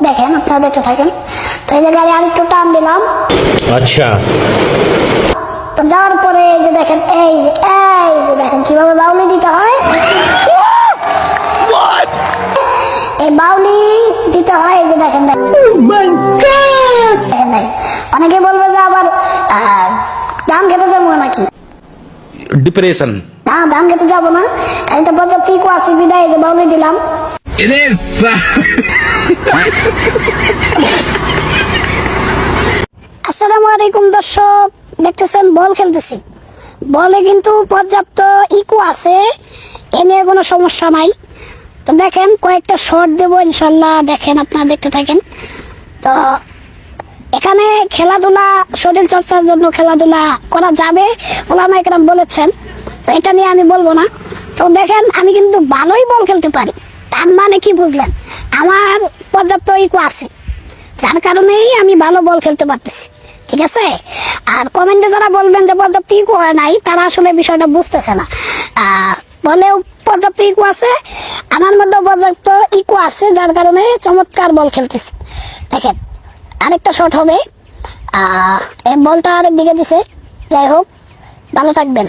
দেখেন, আপনারা দেখতে থাকেন। তো এই যে গাড়ি আরেকটু টান দিলাম। আচ্ছা, তো যাওয়ার পরে এই যে দেখেন, এই যে দেখেন কিভাবে বাউলি দিতে হয়। এই বাউলি দিতে হয়, এই যে দেখেন দেখেন দেখেন। অনেকে বলবে যে আবার ধান খেতে যাবো নাকি। ডিপ্রেশন। না, ধান খেতে যাবো না, গাড়িতে পর্যাপ্ত ইকো আছে বিদায় এই যে বাউলি দিলাম। আসসালামু আলাইকুম দর্শক, দেখতেছেন বল খেলতেছি। বলে কিন্তু পর্যাপ্ত ইকো আছে, এ নিয়ে কোনো সমস্যা নাই। তো দেখেন কয়েকটা শট দেবো ইনশাল্লাহ, দেখেন আপনারা দেখতে থাকেন। তো এখানে খেলাধুলা, শরীর চর্চার জন্য খেলাধুলা করা যাবে ওলামা একরাম বলেছেন, তো এটা নিয়ে আমি বলবো না। তো দেখেন আমি কিন্তু ভালোই বল খেলতে পারি, তার মানে কি বুঝলেন, আমার পর্যাপ্ত ইকো আছে, যার কারণেই আমি ভালো বল খেলতে পারতেছি, ঠিক আছে। আর কমেন্টে যারা বলবেন যে পর্যাপ্ত ইকো হয় নাই, তারা আসলে বিষয়টা বুঝতেছে না। বলেও পর্যাপ্ত ইকো আছে, আমার মধ্যে পর্যাপ্ত ইকো আছে, যার কারণে চমৎকার বল খেলতেছি। দেখেন আরেকটা শট হবে, এই বলটা আরেক দিকে দিছে। যাই হোক, ভালো থাকবেন।